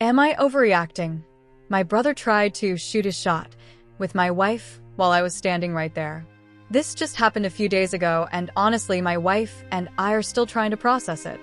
Am I overreacting? My brother tried to shoot his shot with my wife while I was standing right there. This just happened a few days ago, and honestly, my wife and I are still trying to process it.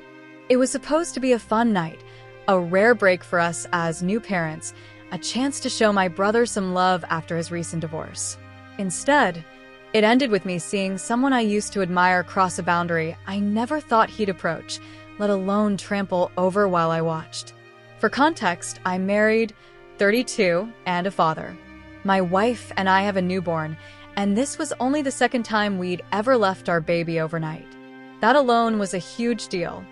It was supposed to be a fun night, a rare break for us as new parents, a chance to show my brother some love after his recent divorce. Instead, it ended with me seeing someone I used to admire cross a boundary I never thought he'd approach, let alone trample over while I watched. For context, I'm married, 32, and a father. My wife and I have a newborn, and this was only the second time we'd ever left our baby overnight. That alone was a huge deal.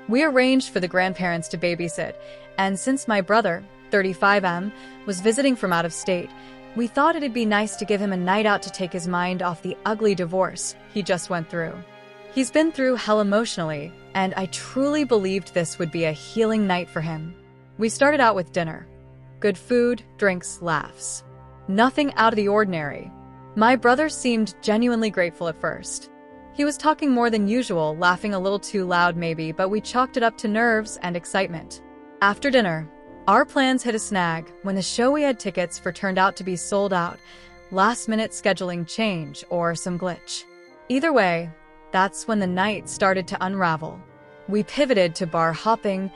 We arranged for the grandparents to babysit, and since my brother, 35M, was visiting from out of state, we thought it'd be nice to give him a night out to take his mind off the ugly divorce he just went through. He's been through hell emotionally, and I truly believed this would be a healing night for him. We started out with dinner. Good food, drinks, laughs. Nothing out of the ordinary. My brother seemed genuinely grateful at first. He was talking more than usual, laughing a little too loud maybe, but we chalked it up to nerves and excitement. After dinner, our plans hit a snag when the show we had tickets for turned out to be sold out, last-minute scheduling change or some glitch. Either way, that's when the night started to unravel. We pivoted to bar hopping,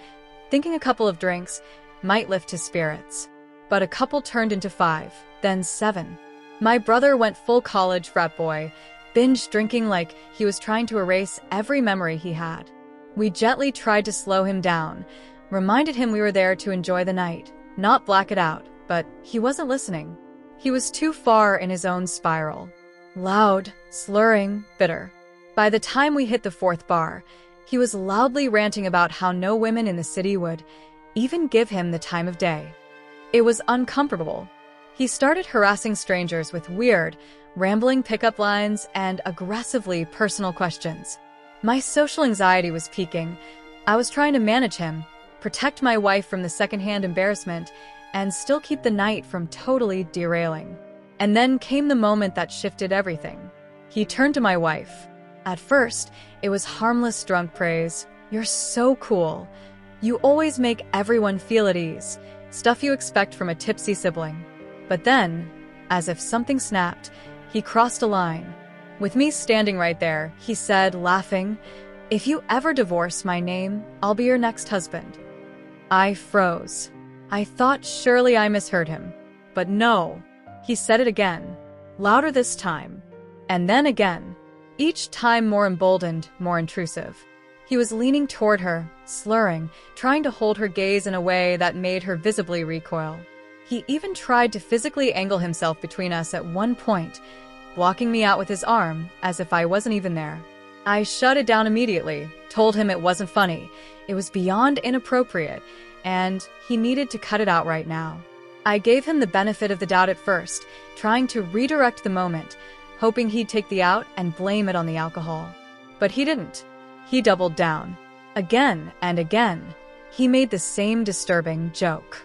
thinking a couple of drinks might lift his spirits. But a couple turned into 5, then 7. My brother went full college frat boy, binge drinking like he was trying to erase every memory he had. We gently tried to slow him down, reminded him we were there to enjoy the night, not black it out, but he wasn't listening. He was too far in his own spiral. Loud, slurring, bitter. By the time we hit the 4th bar, he was loudly ranting about how no women in the city would even give him the time of day. It was uncomfortable. He started harassing strangers with weird, rambling pickup lines and aggressively personal questions. My social anxiety was peaking. I was trying to manage him, protect my wife from the secondhand embarrassment, and still keep the night from totally derailing. And then came the moment that shifted everything. He turned to my wife. At first, it was harmless drunk praise. "You're so cool. You always make everyone feel at ease." Stuff you expect from a tipsy sibling. But then, as if something snapped, he crossed a line. With me standing right there, he said, laughing, "If you ever divorce my name, I'll be your next husband." I froze. I thought surely I misheard him. But no. He said it again, louder this time. And then again. Each time more emboldened, more intrusive. He was leaning toward her, slurring, trying to hold her gaze in a way that made her visibly recoil. He even tried to physically angle himself between us at one point, blocking me out with his arm, as if I wasn't even there. I shut it down immediately, told him it wasn't funny, it was beyond inappropriate, and he needed to cut it out right now. I gave him the benefit of the doubt at first, trying to redirect the moment, hoping he'd take the out and blame it on the alcohol. But he didn't. He doubled down. Again and again, he made the same disturbing joke.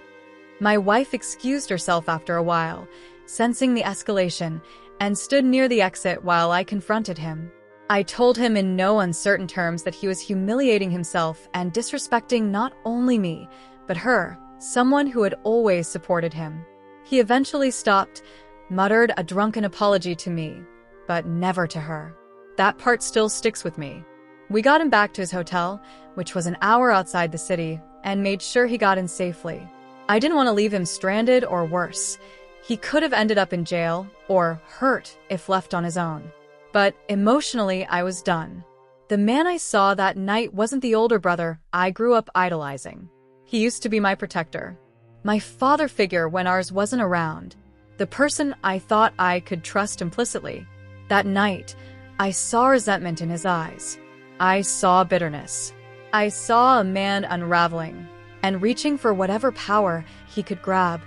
My wife excused herself after a while, sensing the escalation, and stood near the exit while I confronted him. I told him in no uncertain terms that he was humiliating himself and disrespecting not only me, but her, someone who had always supported him. He eventually stopped, muttered a drunken apology to me, but never to her. That part still sticks with me. We got him back to his hotel, which was an hour outside the city, and made sure he got in safely. I didn't want to leave him stranded or worse. He could have ended up in jail or hurt if left on his own. But emotionally, I was done. The man I saw that night wasn't the older brother I grew up idolizing. He used to be my protector, my father figure when ours wasn't around, the person I thought I could trust implicitly. That night, I saw resentment in his eyes. I saw bitterness. I saw a man unraveling and reaching for whatever power he could grab,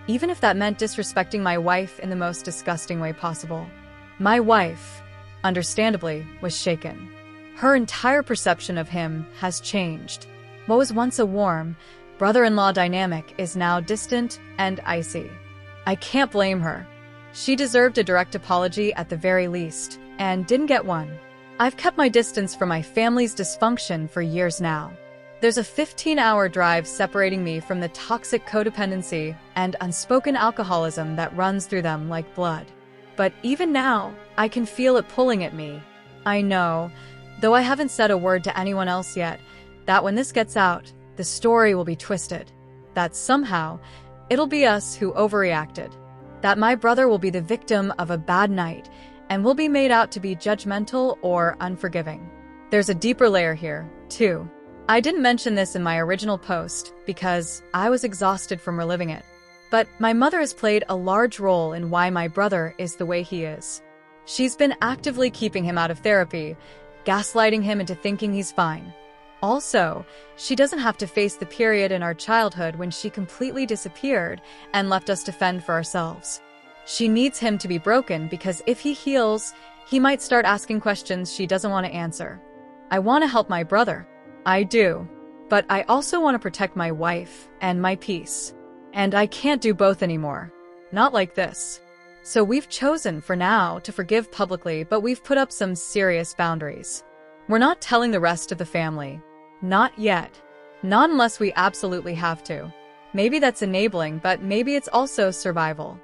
even if that meant disrespecting my wife in the most disgusting way possible. My wife, understandably, was shaken. Her entire perception of him has changed. What was once a warm, brother-in-law dynamic is now distant and icy. I can't blame her. She deserved a direct apology at the very least, and didn't get one. I've kept my distance from my family's dysfunction for years now. There's a 15-hour drive separating me from the toxic codependency and unspoken alcoholism that runs through them like blood. But even now, I can feel it pulling at me. I know, though I haven't said a word to anyone else yet, that when this gets out, the story will be twisted. That somehow, it'll be us who overreacted. That my brother will be the victim of a bad night and will be made out to be judgmental or unforgiving. There's a deeper layer here, too. I didn't mention this in my original post because I was exhausted from reliving it. But my mother has played a large role in why my brother is the way he is. She's been actively keeping him out of therapy, gaslighting him into thinking he's fine. Also, she doesn't have to face the period in our childhood when she completely disappeared and left us to fend for ourselves. She needs him to be broken because if he heals, he might start asking questions she doesn't want to answer. I want to help my brother. I do. But I also want to protect my wife and my peace. And I can't do both anymore. Not like this. So we've chosen, for now, to forgive publicly, but we've put up some serious boundaries. We're not telling the rest of the family. Not yet. Not unless we absolutely have to. Maybe that's enabling, but maybe it's also survival.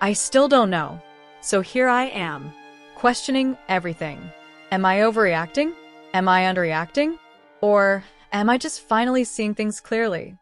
I still don't know. So here I am, questioning everything. Am I overreacting? Am I underreacting? Or am I just finally seeing things clearly?